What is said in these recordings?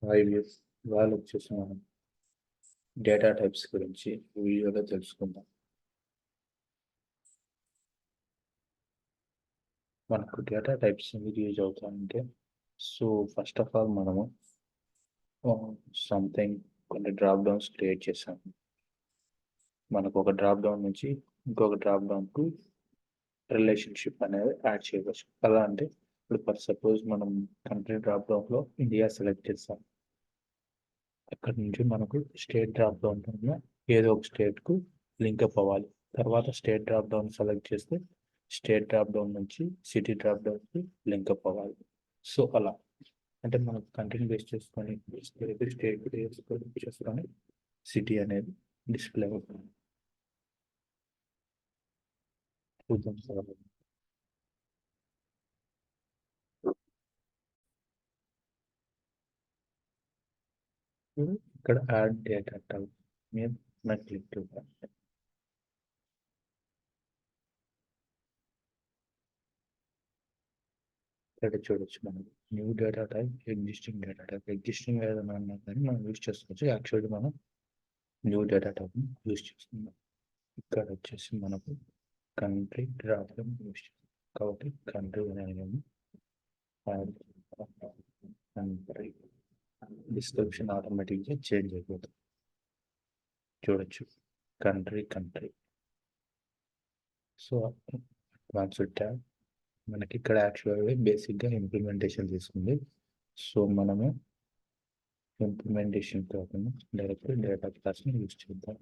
IVS వాళ్ళు వచ్చేసి మనం డేటా టైప్స్ గురించి వీడియోలో తెలుసుకుందాం. మనకు డేటా టైప్స్ ఎందుకు యూజ్ అవుతాయంటే, సో ఫస్ట్ ఆఫ్ ఆల్ మనము సంథింగ్ కొన్ని డ్రాప్ డౌన్స్ క్రియేట్ చేసాము. మనకు ఒక డ్రాప్ డౌన్ నుంచి ఇంకొక డ్రాప్ డౌన్కు రిలేషన్షిప్ అనేది యాడ్ చేయవచ్చు. ఎలా అంటే ఇప్పుడు ఫర్ సపోజ్ మనం కంట్రీ డ్రాప్ డౌన్లో ఇండియా సెలెక్ట్ చేస్తాం. అక్కడ నుంచి మనకు స్టేట్ డ్రాప్ డౌన్ ఉన్న ఏదో ఒక స్టేట్కు లింకప్ అవ్వాలి. తర్వాత స్టేట్ డ్రాప్ డౌన్ సెలెక్ట్ చేస్తే స్టేట్ డ్రాప్ డౌన్ నుంచి సిటీ డ్రాప్ డౌన్కి లింకప్ అవ్వాలి. సో అలా అంటే మనకు కంట్రీని బేస్ చేసుకొని స్టేట్ చేసుకొని సిటీ అనేది డిస్ప్లే అవుతుంది. చూద్దాం సార్. ఇక్కడ యాడ్ డేటా టైప్ మీద నాకు క్లిక్ చేద్దాం. ఇక్కడ చూడొచ్చు మనం new data type, existing data type. Existing ఏదైనా ఉన్నా కానీ మనం యూజ్ చేసుకోవచ్చు. యాక్చువల్లీ మనం న్యూ డేటా టైప్ని యూజ్ చేస్తున్నాం. ఇక్కడ వచ్చేసి మనకు కంట్రీ డ్రాప్ డౌన్ యూజ్ చేస్తాం కాబట్టి కంట్రీ అనేది కంట్రీ డిస్క్రిప్షన్ ఆటోమేటిక్గా చేంజ్ అయిపోతుంది. చూడొచ్చు కంట్రీ. సో అడ్వాన్స్డ్ ట్యాబ్ మనకి ఇక్కడ యాక్చువల్గా బేసిక్గా ఇంప్లిమెంటేషన్ తీసుకుంది. సో మనము ఇంప్లిమెంటేషన్ కాకుండా డైరెక్ట్ డేటా క్లాస్ని యూజ్ చేద్దాం.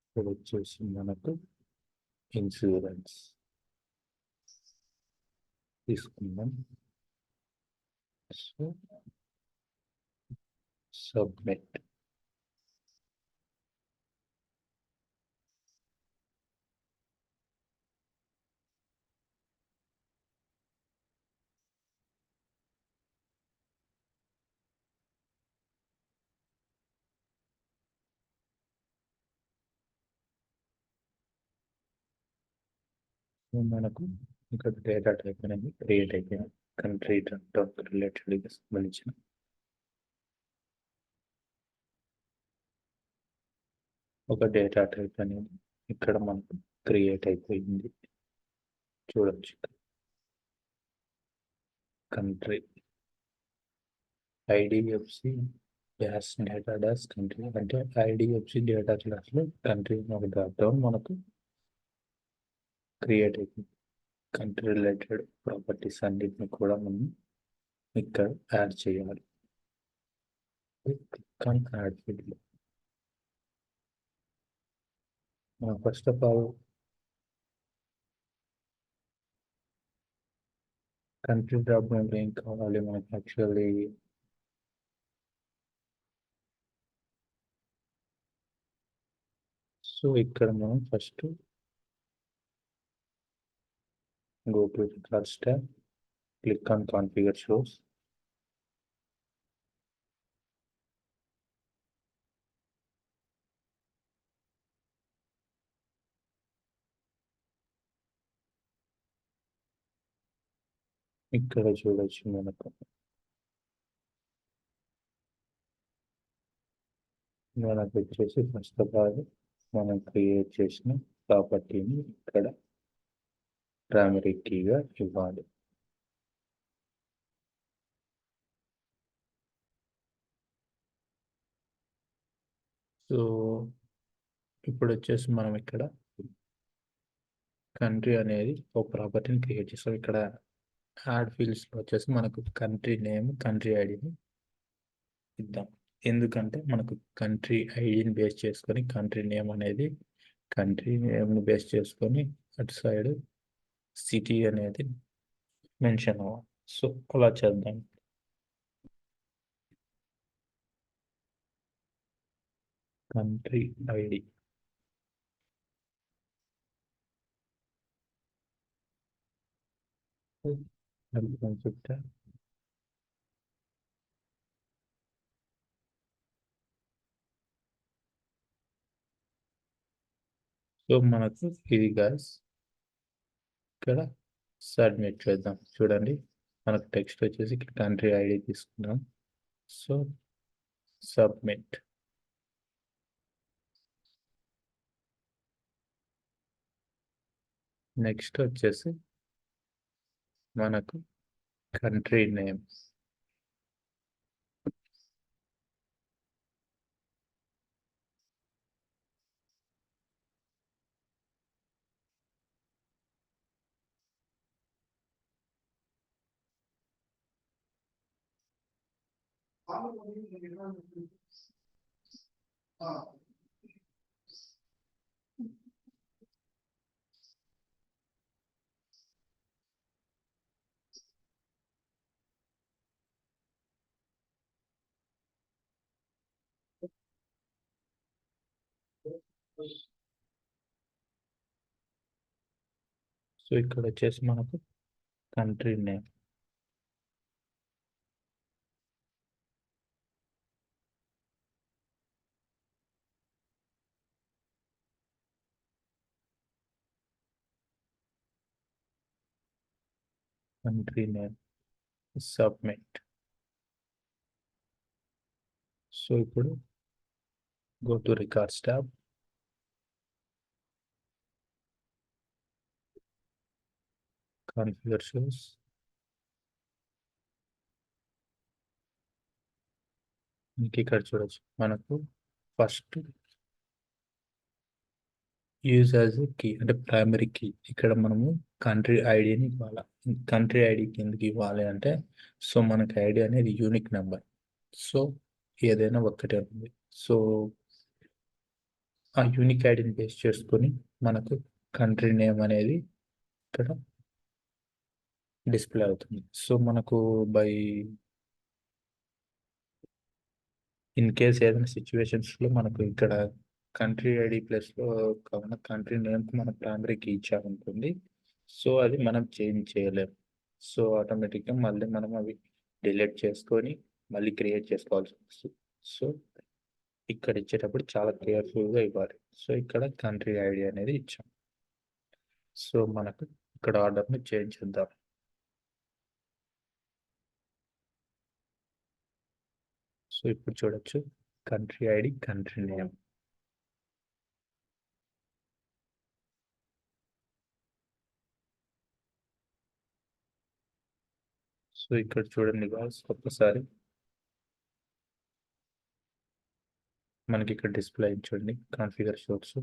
ఇక్కడ వచ్చేసి మనకు ఇన్సూరెన్స్ తీసుకుందాం. So submit. మనకు ఇక్కడ డేటా టైప్ అనేది క్రియేట్ అయిపోయింది. కంట్రీ డ్రాప్ రిలేటెడ్గా సంబంధించిన ఒక డేటా టైప్ అనేది ఇక్కడ మనకు క్రియేట్ అయిపోయింది. చూడొచ్చు country IDFC dash data dash country అంటే ఐడిఎఫ్సి డేటా క్లాస్లో కంట్రీ ఒక డ్రాప్ డౌన్ మనకు క్రియేట్ అయిపోయింది. కంట్రీ రిలేటెడ్ ప్రాపర్టీస్ అన్నిటిని కూడా మనం ఇక్కడ యాడ్ చేయాలి. Click on add field. First of all country drop down ఏం కావాలి మనకి యాక్చువల్లీ సో ఇక్కడ మనం first go to the cards tab, click on configure shows. ఇక్కడ చూడొచ్చు మనకు వచ్చేసి ఫస్ట్ ఆఫ్ ఆల్ మనం క్రియేట్ చేసిన ప్రాపర్టీని ఇక్కడ ప్రైమరీ కీగా ఇవ్వాలి. సో ఇప్పుడు వచ్చేసి మనం ఇక్కడ కంట్రీ అనేది ఒక ప్రాపర్టీని క్రియేట్ చేస్తాం. ఇక్కడ యాడ్ ఫీల్డ్స్లో వచ్చేసి మనకు కంట్రీ నేమ్, కంట్రీ ఐడిని ఇద్దాం. ఎందుకంటే మనకు కంట్రీ ఐడిని బేస్ చేసుకొని కంట్రీ నేమ్ అనేది కంట్రీ నేమ్ని బేస్ చేసుకొని అటు సైడ్ సిటీ అనేది మెన్షన్ అవ్వాలి. సో అలా చేద్దాం. కంట్రీ ఐడి కాన్సెప్ట్ సో మనకు ఇది గాయస్ ఇక్కడ సబ్మిట్ చేద్దాం. చూడండి మనకు టెక్స్ట్ వచ్చేసి ఇక్కడ కంట్రీ ఐడి తీసుకున్నాం. So submit. నెక్స్ట్ వచ్చేసి మనకు కంట్రీ నేమ్. సో ఇక్కడ వచ్చేసి మనకు country name. Country name submit. So ఇప్పుడు go to records tab. Configure shows. ఇంక ఇక్కడ చూడొచ్చు మనకు ఫస్ట్ యూజ్ యాజ్ కీ అంటే ప్రైమరీ కీ. ఇక్కడ మనము కంట్రీ ఐడిని ఇవ్వాలి. కంట్రీ ఐడికి ఎందుకు ఇవ్వాలి అంటే సో మనకి ఐడి అనేది యూనిక్ నెంబర్. సో ఏదైనా ఒక్కటే ఉంది. సో ఆ యూనిక్ ఐడిని బేస్ చేసుకొని మనకు కంట్రీ నేమ్ అనేది ఇక్కడ డిస్ప్లే అవుతుంది. సో మనకు బై ఇన్ కేస్ ఏదైనా సిచ్యువేషన్స్లో మనకు ఇక్కడ కంట్రీ ఐడి ప్లస్లో కావున కంట్రీ నేమ్కి మన ప్రైమరీకి ఇచ్చామనుకోండి. సో అది మనం చేంజ్ చేయలేము. సో ఆటోమేటిక్గా మళ్ళీ మనం అవి డిలీట్ చేసుకొని మళ్ళీ క్రియేట్ చేసుకోవాల్సి వస్తుంది. సో ఇక్కడ ఇచ్చేటప్పుడు చాలా కేర్ఫుల్గా ఇవ్వాలి. సో ఇక్కడ కంట్రీ ఐడి అనేది ఇచ్చాం. సో మనకు ఇక్కడ ఆర్డర్ని చేంజ్ చేద్దాం. సో ఇప్పుడు చూడొచ్చు country ID country name. So ఇక్కడ చూడండి గాయ్స్ ఒక్కసారి మనకి ఇక్కడ డిస్ప్లే చూడండి కాన్ఫిగర్ షోస్.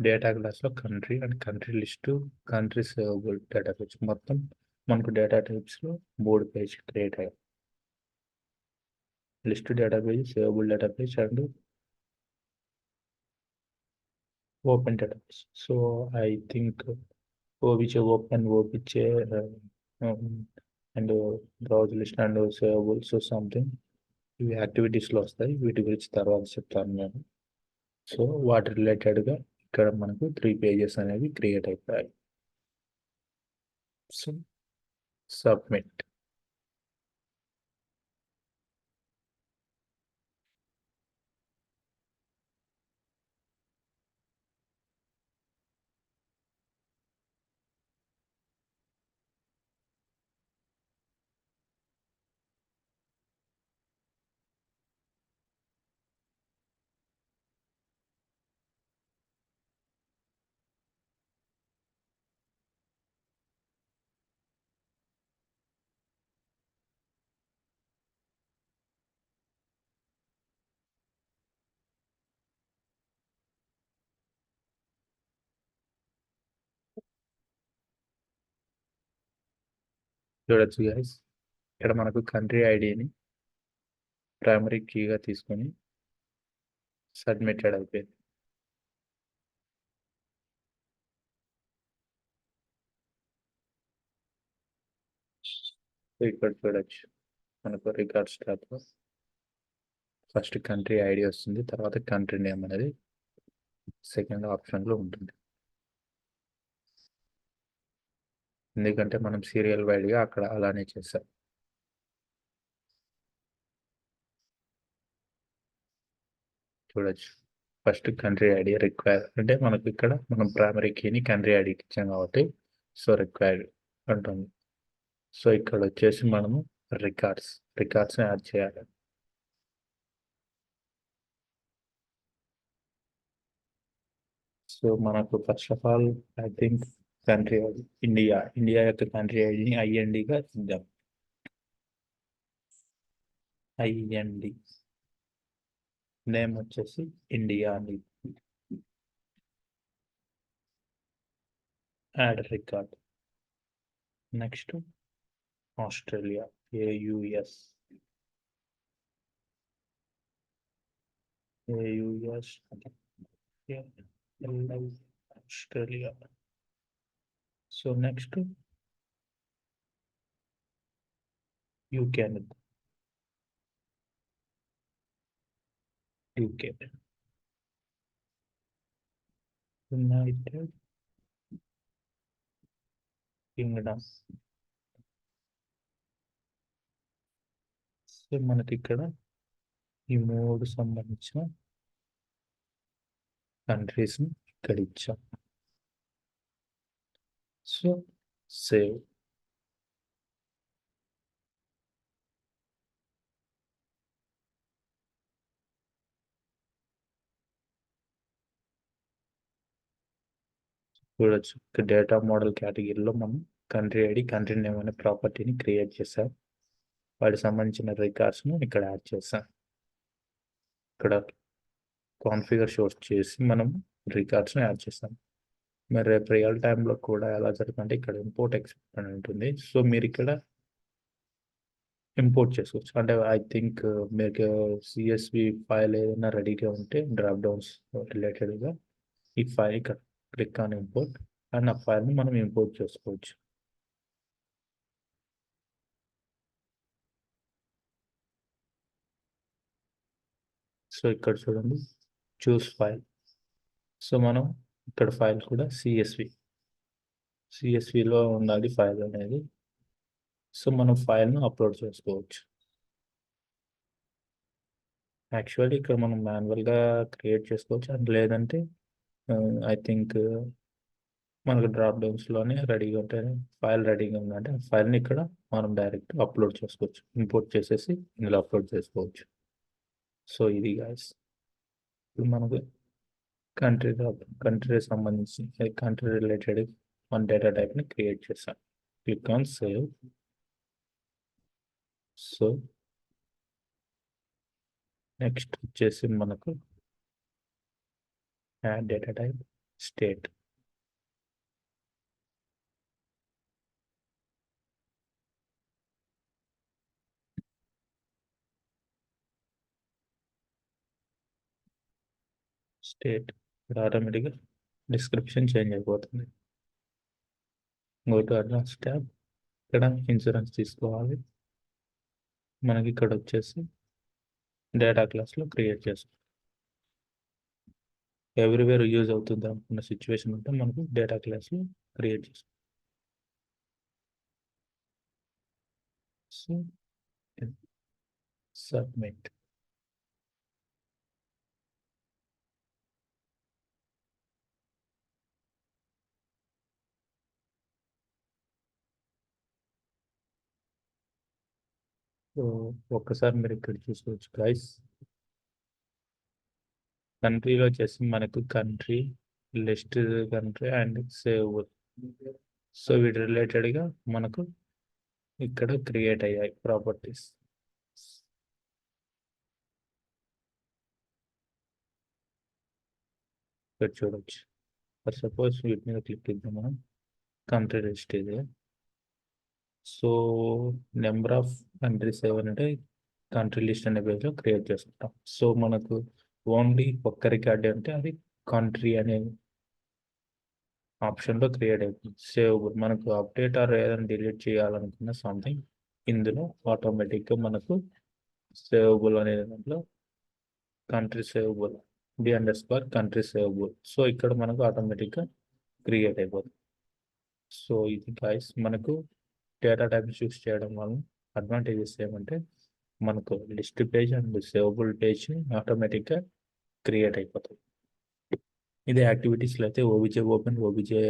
డేటా క్లాస్లో country and country list country savable database మొత్తం మనకు డేటా టైప్స్లో 3 పేజ్ క్రియేట్ అయ్యాయి. List database, savable database and open database. So I think which open, which and browse list and savable. So something ఇవి యాక్టివిటీస్లో వస్తాయి. వీటి గురించి తర్వాత చెప్తాను నేను. సో వాటి రిలేటెడ్గా ఇక్కడ మనకు 3 పేజెస్ అనేవి క్రియేట్ అయిపోయాయి. So submit. చూడొచ్చు గైస్ ఇక్కడ మనకు కంట్రీ ఐడిని ప్రైమరీ కీగా తీసుకొని సబ్మిటెడ్ అయిపోయింది. ఇక్కడ చూడొచ్చు మనకు రికార్డ్స్ టాబ్లో ఫస్ట్ కంట్రీ ఐడి వస్తుంది, తర్వాత కంట్రీ నేమ్ అనేది సెకండ్ ఆప్షన్లో ఉంటుంది. ఎందుకంటే మనం సీరియల్ వైడ్గా అక్కడ అలానే చేసాం. చూడొచ్చు. ఫస్ట్ కంట్రీ ఐడి రిక్వైర్ అంటే మనకు ఇక్కడ మనం ప్రైమరీ కీని కంట్రీ ఐడికి ఇచ్చాం కాబట్టి సో రిక్వైర్డ్ అంటుంది. సో ఇక్కడ వచ్చేసి మనము రికార్డ్స్ యాడ్ చేయాలి. సో మనకు first of all I think country ID India యొక్క కంట్రీ ఐడిని ఐఎన్డిగా ఇద్దాం. ఐఎన్డి నేమ్ వచ్చేసి ఇండియా అని. Add record. Next Australia AUS Australia. So next UK United Kingdom. So మనకి ఇక్కడ ఈ 3 సంబంధించిన కంట్రీస్ని ఇక్కడ ఇచ్చాం. So save. చూడొచ్చు డేటా మోడల్ కేటగిరీలో మనం కంట్రీ ఐడి కంట్రీ నేమ్ అనే ప్రాపర్టీని క్రియేట్ చేసాం. వాటికి సంబంధించిన రికార్డ్స్ను ఇక్కడ యాడ్ చేసాం. ఇక్కడ కాన్ఫిగర్ షోస్ చేసి మనం రికార్డ్స్ని యాడ్ చేస్తాం. మరి రేపు రియల్ టైంలో కూడా ఎలా జరుగుతుందంటే ఇక్కడ ఇంపోర్ట్ ఎక్స్పోర్ట్ అని ఉంటుంది. సో మీరు ఇక్కడ ఇంపోర్ట్ చేసుకోవచ్చు. అంటే ఐ థింక్ మీకు సిఎస్వి ఫైల్ ఏదైనా రెడీగా ఉంటే డ్రాప్ డౌన్స్ రిలేటెడ్గా ఈ ఫైల్ ఇక్కడ క్లిక్ ఆన్ ఇంపోర్ట్ అండ్ ఆ ఫైల్ని మనం ఇంపోర్ట్ చేసుకోవచ్చు. సో ఇక్కడ చూడండి చూస్ ఫైల్. సో మనం ఇక్కడ ఫైల్ కూడా సిఎస్విలో ఉండాలి ఫైల్ అనేది. సో మనం ఫైల్ను అప్లోడ్ చేసుకోవచ్చు. యాక్చువల్లీ ఇక్కడ మనం మాన్యువల్గా క్రియేట్ చేసుకోవచ్చు. అది లేదంటే ఐ థింక్ మనకు డ్రాప్ డౌన్స్లోనే రెడీగా ఉంటాయి. ఫైల్ రెడీగా ఉందంటే ఆ ఫైల్ని ఇక్కడ మనం డైరెక్ట్ అప్లోడ్ చేసుకోవచ్చు. ఇంపోర్ట్ చేసేసి ఇందులో అప్లోడ్ చేసుకోవచ్చు. సో ఇది గాయస్ ఇప్పుడు మనకు కంట్రీ సంబంధించి కంట్రీ రిలేటెడ్ మన డేటా టైప్ని క్రియేట్ చేస్తాం. Click on save. So next వచ్చేసి మనకు యాడ్ డేటా టైప్ స్టేట్. ఇక్కడ ఆటోమేటిక్గా డిస్క్రిప్షన్ చేంజ్ అయిపోతుంది. Go to advance tab. ఇక్కడ ఇన్సూరెన్స్ తీసుకోవాలి. మనకి ఇక్కడ వచ్చేసి డేటా క్లాస్లో క్రియేట్ చేస్తాం. ఎవ్రీవేర్ యూజ్ అవుతుంది అనుకున్న సిచ్యువేషన్ ఉంటే మనకు డేటా క్లాస్లో క్రియేట్ చేస్తాం. So submit. సో ఒక్కసారి మీరు ఇక్కడ చూసుకోవచ్చు గైస్. కంట్రీలో వచ్చేసి మనకు country list country and save. So వీటి రిలేటెడ్గా మనకు ఇక్కడ క్రియేట్ అయ్యాయి ప్రాపర్టీస్. ఇక్కడ చూడవచ్చు. ఫర్ సపోజ్ వీటి మీద క్లిక్ ఇద్దాం మనం. కంట్రీ లిస్ట్ ఇది. సో నెంబర్ ఆఫ్ కంట్రీస్ ఏమంటే కంట్రీ లిస్ట్ అనే పేజ్లో క్రియేట్ చేసుకుంటాం. సో మనకు ఓన్లీ ఒక్క రికార్డ్ అంటే అది కంట్రీ అనే ఆప్షన్లో క్రియేట్ అవుతుంది. సేవబుల్ మనకు అప్డేట్ ఆర్ ఏదైనా డిలీట్ చేయాలనుకున్న సంథింగ్ ఇందులో ఆటోమేటిక్గా మనకు సేవబుల్ అనే దాంట్లో కంట్రీ సేవబుల్ _కంట్రీ సేవబుల్. సో ఇక్కడ మనకు ఆటోమేటిక్గా క్రియేట్ అయిపోతుంది. సో ఇది గైస్ మనకు డేటా టైప్ చూస్ చేయడం వల్ల అడ్వాంటేజెస్ ఏమంటే మనకు list page and savable page ఆటోమేటిక్గా క్రియేట్ అయిపోతాయి. ఇదే యాక్టివిటీస్లో అయితే OBJ open, OBJ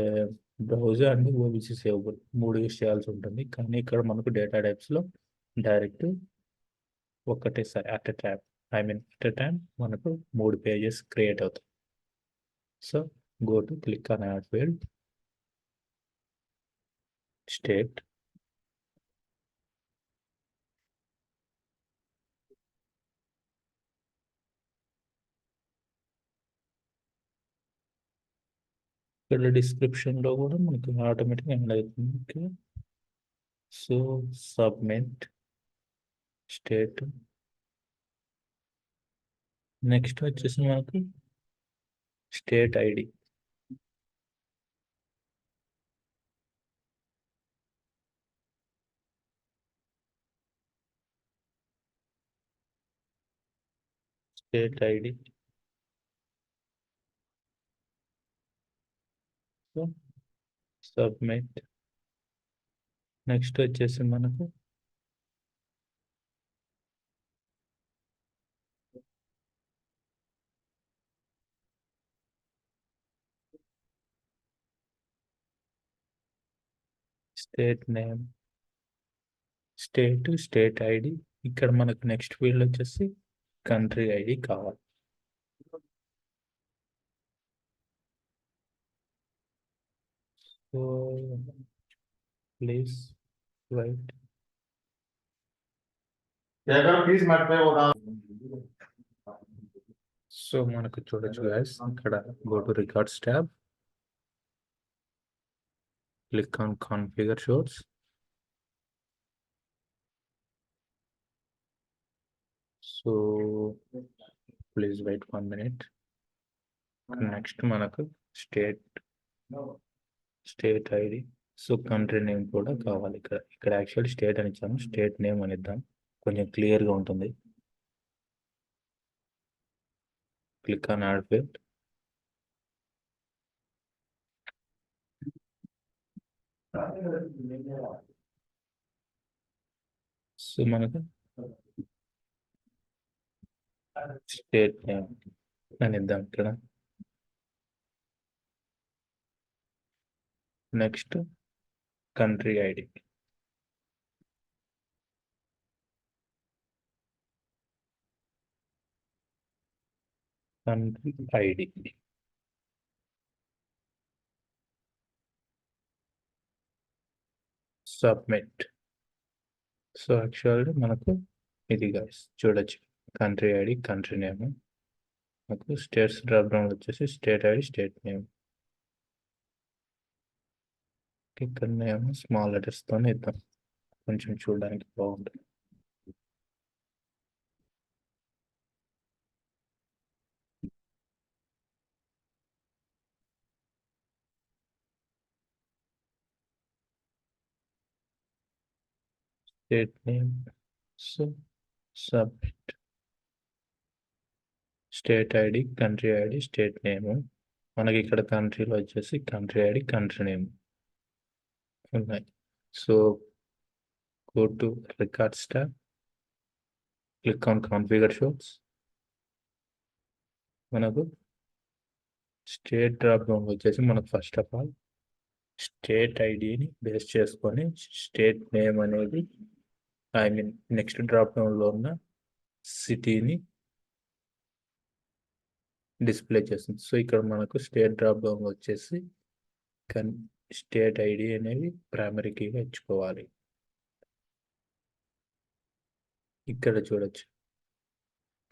browser and OBJ savable 3 uses చేయాల్సి ఉంటుంది. కానీ ఇక్కడ మనకు డేటా టైప్స్లో డైరెక్ట్ ఒకటేసారి అట్ ఎ టైం మనకు 3 పేజెస్ క్రియేట్ అవుతాయి. So go to click on add field, state, ఇక్కడ డిస్క్రిప్షన్లో కూడా మనకి ఆటోమేటిక్గా ఎండ్ అవుతుంది. Okay, so submit, state, next వచ్చేసి మనకి state ID. State ID, so submit, next వచ్చేసి మనకు స్టేట్ నేమ్, స్టేట్ ఐడి. ఇక్కడ మనకు నెక్స్ట్ ఫీల్డ్ వచ్చేసి కంట్రీ ఐడి కావాలి. So please write. సో మనకు చూడొచ్చు గైస్, ఇక్కడ go to records tab, click on configure షోర్స్. So please wait 1 minute. Next మనకు state ID, so country name కూడా కావాలి. ఇక్కడ యాక్చువల్ స్టేట్ అని ఇచ్చాము, స్టేట్ నేమ్ అని ఇద్దాం, కొంచెం క్లియర్గా ఉంటుంది. Click on add field, so మనకు స్టేట్ నేమ్ అని ఇద్దాం ఇక్కడ. Next country ID, submit. So యాక్చువల్గా మనకు ఇది గైస్ చూడొచ్చు, కంట్రీ ఐడి, కంట్రీ నేమ్. మనకు స్టేట్స్ డ్రాప్ డౌన్ వచ్చేసి స్టేట్ ఐడి, స్టేట్ నేమ్. ఇక్కడ నేమ్ స్మాల్ లెటర్స్తోనే ఇద్దాం, కొంచెం చూడడానికి బాగుంటుంది. State name, so submit. State ID, country ID, state name. మనకి ఇక్కడ కంట్రీలో వచ్చేసి కంట్రీ ఐడి, కంట్రీ నేమ్ ఉన్నాయి. So go to records tab, click on configure షోర్స్. మనకు స్టేట్ డ్రాప్ డౌన్ వచ్చేసి మనకు ఫస్ట్ ఆఫ్ ఆల్ స్టేట్ ఐడిని బేస్ చేసుకొని స్టేట్ నేమ్ అనేది నెక్స్ట్ డ్రాప్ డౌన్లో ఉన్న సిటీని డిస్ప్లే చేస్తుంది. సో ఇక్కడ మనకు స్టేట్ డ్రాప్ డౌన్ వచ్చేసి స్టేట్ ఐడి అనేది ప్రైమరీ కీగా ఇచ్చుకోవాలి. ఇక్కడ చూడొచ్చు,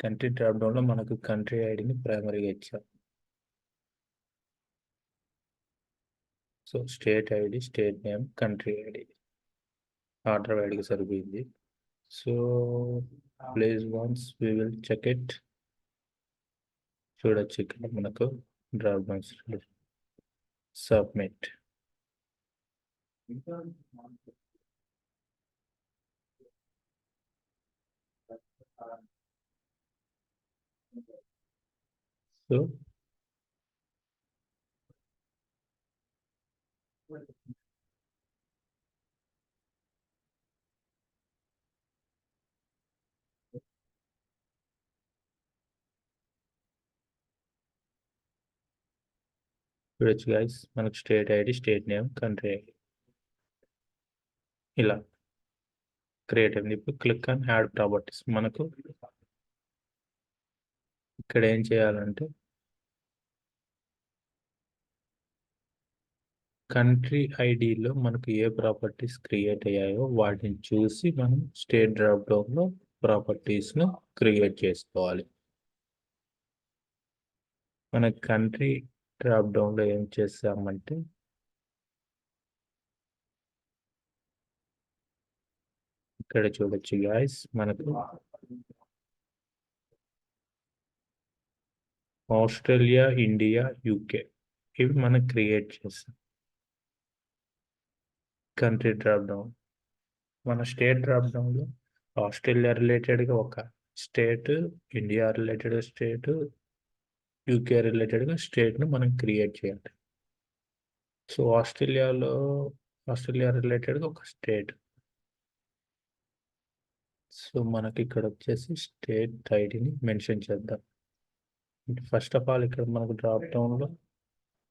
కంట్రీ డ్రాప్ డౌన్లో మనకు కంట్రీ ఐడిని ప్రైమరీగా ఇచ్చాం. So state ID, state name, country ID order ఐడికి సరిపోయింది. So please once we will check it. చూడొచ్చు ఇక్కడ మనకు డ్రాప్ డౌన్స్, సబ్మిట్. సో చూడొచ్చు గైస్, మనకు state ID, state name, country ID ఇలా క్రియేట్ అయింది. ఇప్పుడు క్లిక్ ఆన్ యాడ్ ప్రాపర్టీస్. మనకు ఇక్కడ ఏం చేయాలంటే కంట్రీ ఐడిలో మనకు ఏ ప్రాపర్టీస్ క్రియేట్ అయ్యాయో వాటిని చూసి మనం స్టేట్ డ్రాప్ డౌన్లో ప్రాపర్టీస్ను క్రియేట్ చేసుకోవాలి. మన కంట్రీ డ్రాప్ డౌన్లో ఏం చేస్తామంటే ఇక్కడ చూడొచ్చు గాయస్, మనకు ఆస్ట్రేలియా, ఇండియా, యూకే ఇవి మనం క్రియేట్ చేస్తాం. కంట్రీ డ్రాప్ డౌన్ మన స్టేట్ డ్రాప్ డౌన్లో ఆస్ట్రేలియా రిలేటెడ్గా ఒక state, India related state, UK రిలేటెడ్గా స్టేట్ను మనం క్రియేట్ చేయాలి. సో ఆస్ట్రేలియా రిలేటెడ్గా ఒక స్టేట్. సో మనకి ఇక్కడ వచ్చేసి స్టేట్ ఐడిని మెన్షన్ చేద్దాం. ఫస్ట్ ఆఫ్ ఆల్ ఇక్కడ మనకు డ్రాప్ డౌన్లో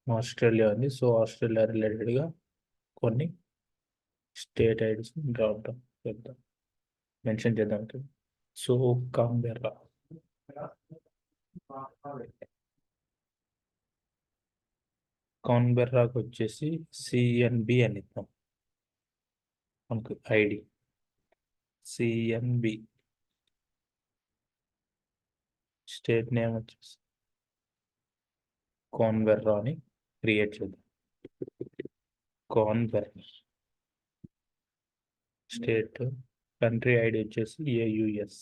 ఆస్ట్రేలియా ఉంది. సో ఆస్ట్రేలియా రిలేటెడ్గా కొన్ని స్టేట్ ఐడీస్ డ్రాప్ డౌన్ చేద్దాం, మెన్షన్ చేద్దాం. సో కాన్బెర్రాకు వచ్చేసి సిఎన్బి అని ఇద్దాం. మనకు ఐడి సిఎన్బి, స్టేట్ నేమ్ వచ్చేసి కాన్బెర్రా అని క్రియేట్ చేద్దాం. కాన్బెర్రా స్టేట్, కంట్రీ ఐడి వచ్చేసి ఏయుఎస్.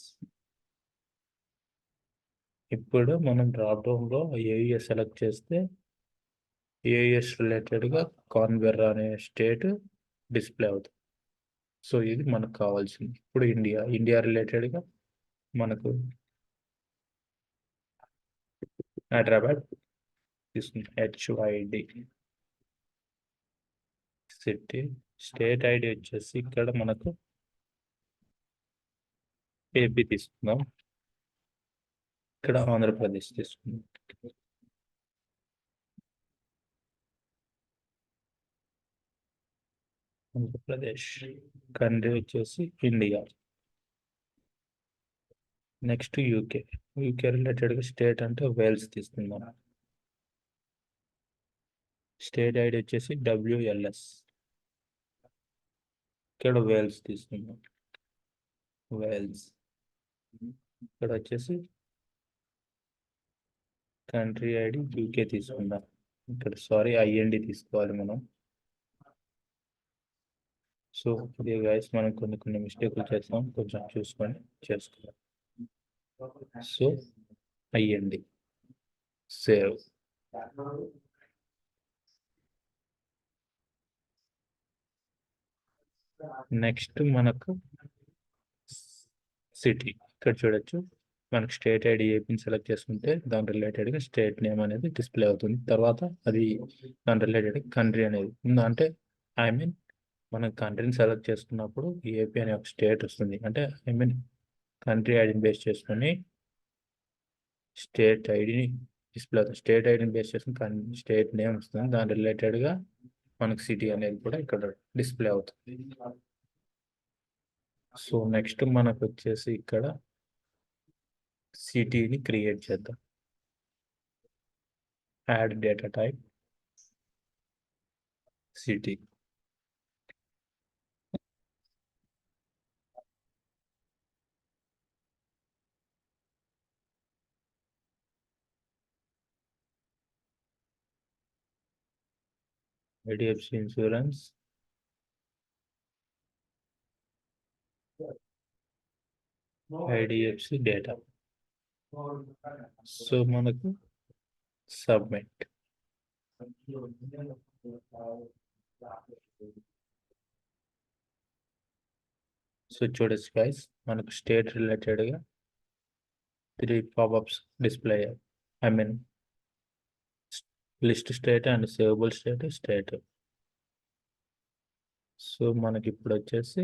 ఇప్పుడు మనం డ్రాప్ డౌన్లో ఏయుఎస్ సెలెక్ట్ చేస్తే ఏయుఎస్ రిలేటెడ్గా కాన్బెర్రా అనే స్టేట్ డిస్ప్లే అవుతుంది. సో ఇది మనకు కావాల్సింది. ఇప్పుడు ఇండియా రిలేటెడ్గా మనకు హైదరాబాద్ తీసుకుంటాం. హెచ్వైడి సిటీ, స్టేట్ ఐడి వచ్చేసి ఇక్కడ మనకు ఏపీ తీసుకుందాం. ఇక్కడ ఆంధ్రప్రదేశ్ తీసుకుందాం. ఆంధ్రప్రదేశ్. కంట్రీ వచ్చేసి ఇండియా. నెక్స్ట్ యూకే రిలేటెడ్గా స్టేట్ అంటే వేల్స్ తీసుకుందాం. స్టేట్ ఐడి వచ్చేసి డబ్ల్యూఎల్ఎస్. ఇక్కడ వేల్స్ తీసుకుందాం. వేల్స్. ఇక్కడ వచ్చేసి కంట్రీ ఐడి యూకే తీసుకుందాం. ఇక్కడ ఐఎన్డి తీసుకోవాలి మనం. సో ఇదే గైస్, మనం కొన్ని మిస్టేక్లు చేస్తాం, కొంచెం చూసుకొని చేసుకోవాలి. So IND save. నెక్స్ట్ మనకు సిటీ. ఇక్కడ చూడొచ్చు, మనకు స్టేట్ ఐడి ఏపీని సెలెక్ట్ చేసుకుంటే దాని రిలేటెడ్గా స్టేట్ నేమ్ అనేది డిస్ప్లే అవుతుంది. తర్వాత అది దాని రిలేటెడ్ కంట్రీ అనేది ఉందా అంటే మనం కంట్రీని సెలెక్ట్ చేసుకున్నప్పుడు ఏపీ అనే ఒక స్టేట్ వస్తుంది. అంటే కంట్రీ ఐడిని బేస్ చేసుకొని స్టేట్ ఐడిని డిస్ప్లే అవుతుంది. స్టేట్ ఐడిని బేస్ చేసుకుని స్టేట్ నేమ్ వస్తుంది. దాని రిలేటెడ్గా మనకు సిటీ అనేది కూడా ఇక్కడ డిస్ప్లే అవుతుంది. సో నెక్స్ట్ మనకు వచ్చేసి ఇక్కడ సిటీని క్రియేట్ చేద్దాం. Add data type city. IDFC insurance, IDFC data. So మనకు సబ్మిట్. సో చూడొచ్చు గైస్, మనకు స్టేట్ రిలేటెడ్గా 3 పాపప్స్ డిస్ప్లే అయ్యాయి. List state and savable state. So మనకి ఇప్పుడు వచ్చేసి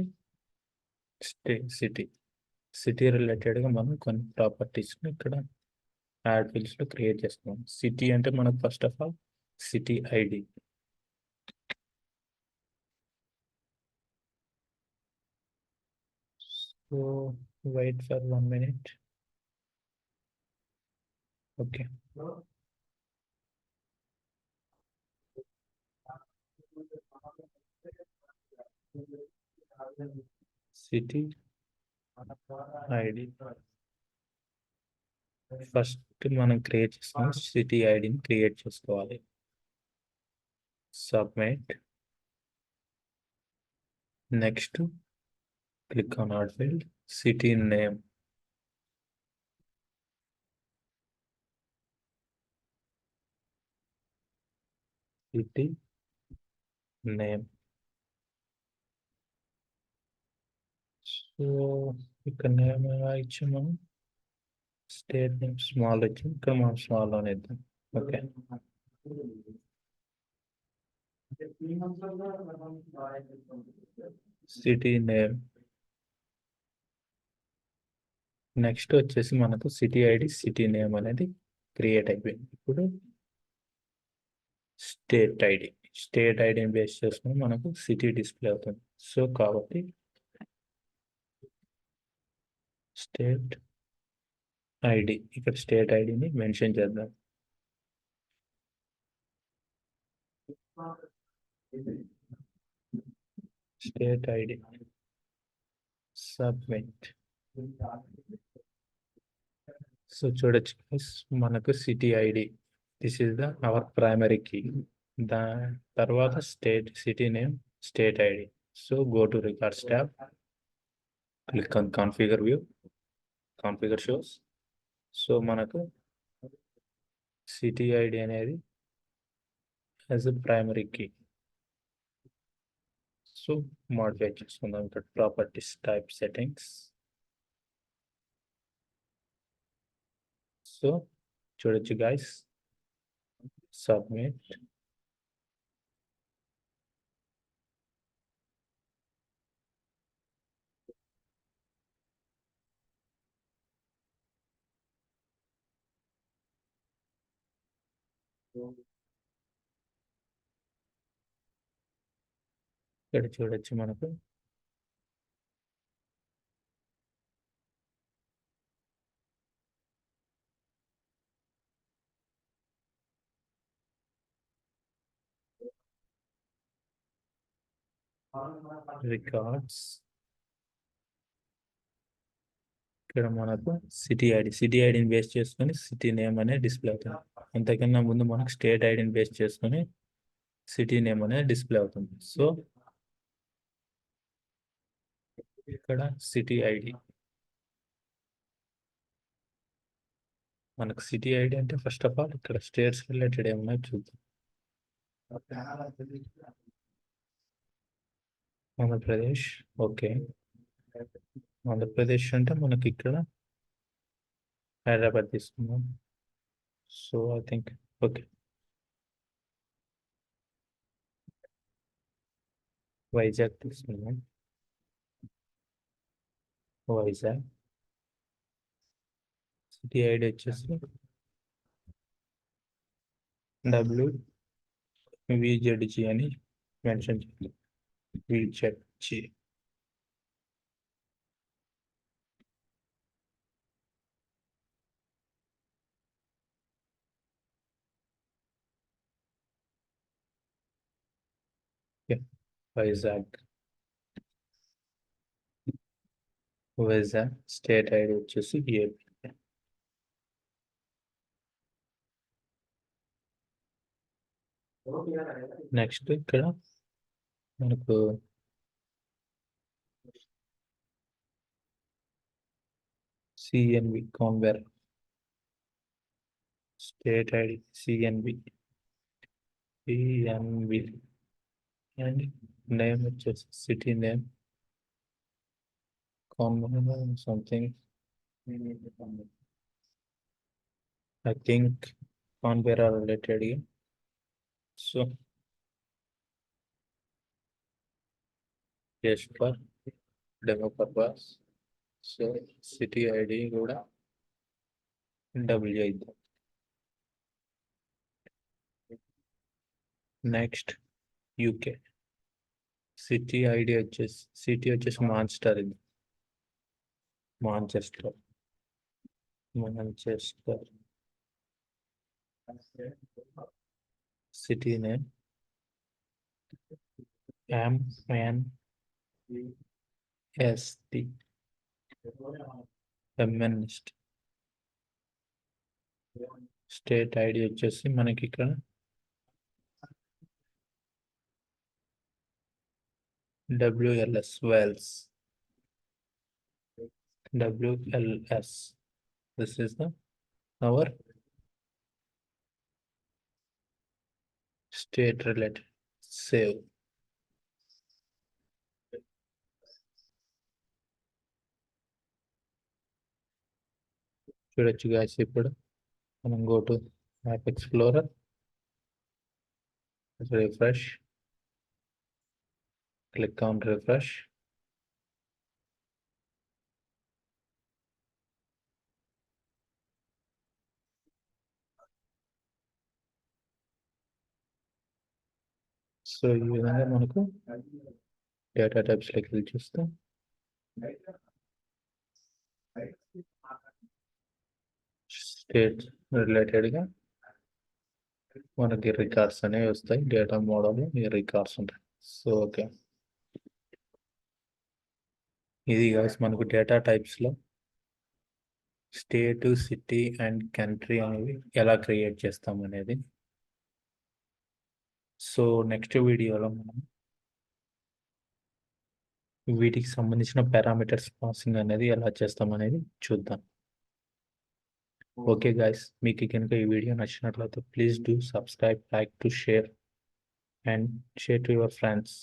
సిటీ రిలేటెడ్గా మనం కొన్ని ప్రాపర్టీస్ని ఇక్కడ యాడ్ ఫీల్డ్స్లో క్రియేట్ చేస్తున్నాం. సిటీ అంటే మనకు first of all city ID. So wait for 1 minute. Okay. City ID. First మనం క్రియేట్ చేసుకున్న సిటీ ఐడిని క్రియేట్ చేసుకోవాలి. Submit. Next click on add field. City name. City name. So ఇక్కడ నేమ్ ఎలా ఇచ్చాం మనం? స్టేట్ నేమ్ స్మాల్ ఇచ్చాం. ఇక్కడ మనం స్మాల్ లోనే ఇద్దాం. ఓకే. City name. నెక్స్ట్ వచ్చేసి మనకు సిటీ ఐడి సిటీ నేమ్ అనేది క్రియేట్ అయిపోయింది. ఇప్పుడు స్టేట్ ఐడిని బేస్ చేసుకుని మనకు సిటీ డిస్ప్లే అవుతుంది. సో కాబట్టి స్టేట్ ఐడి, ఇక్కడ స్టేట్ ఐడిని మెన్షన్ చేద్దాం. State ID submit. సో చూడొచ్చు మనకు city ID, this is the our primary key. దాని తర్వాత city name, state ID. So go to records tab, click on configure view, configure shows. So మనకు city ID అనేది as a primary key. So modify చేసుకుందాం. ఇక్కడ properties type settings. So చూడొచ్చు guys, submit. ఇక్కడ చూడొచ్చు మనకు రికార్డ్స్. ఇక్కడ మనకు సిటీ ఐడిని బేస్ చేసుకొని సిటీ నేమ్ అనేది డిస్ప్లే అవుతుంది. అంతకన్నా ముందు మనకు స్టేట్ ఐడిని బేస్ చేసుకొని సిటీ నేమ్ అనేది డిస్ప్లే అవుతుంది. సో ఇక్కడ సిటీ ఐడి, మనకు సిటీ ఐడి అంటే ఫస్ట్ ఆఫ్ ఆల్ ఇక్కడ స్టేట్స్ రిలేటెడ్ ఏమన్నా చూద్దాం. ఆంధ్రప్రదేశ్. ఓకే. ఆంధ్రప్రదేశ్ అంటే మనకి ఇక్కడ హైదరాబాద్ తీసుకున్నాం. So I think okay. Vizag తీసుకున్నాం. వైజాగ్. సిటీ ఐడి వచ్చేసి WVZG అని మెన్షన్ చేయాలి. VZG. వైజాగ్. స్టేట్ ఐడి వచ్చేసి ఏపీ. నెక్స్ట్ ఇక్కడ మనకు CNV Canberra. State ID CNV and name వచ్చేసి city name Canberra something. I think Canberra related. So just for demo purpose. So city ID కూడా W next UK. City ID వచ్చేసి Manchester. ఇది Manchester. City name MNST. MNST. State ID వచ్చేసి మనకి ఇక్కడ WLS Wales. WLS. This is our state related. Save. చూడొచ్చు guys, ఇప్పుడు మనం go to App Explorer, refresh, click on refresh. So ఈ విధంగా మనకు డేటా టైప్స్ లెక్క వెళ్ళి చూస్తాం. స్టేట్ రిలేటెడ్గా మనకి రికార్డ్స్ అనేవి వస్తాయి. డేటా మోడల్ ఈ రికార్డ్స్ ఉంటాయి. సో ఓకే, ఇది గాయస్ మనకు డేటా టైప్స్లో స్టేట్, సిటీ అండ్ కంట్రీ అనేవి ఎలా క్రియేట్ చేస్తాం అనేది. సో నెక్స్ట్ వీడియోలో మనం వీటికి సంబంధించిన పారామీటర్స్ పాసింగ్ అనేది ఎలా చేస్తాం అనేది చూద్దాం. ఓకే గాయస్, మీకు కనుక ఈ వీడియో నచ్చినట్లయితే please do subscribe, like to share and share to your friends.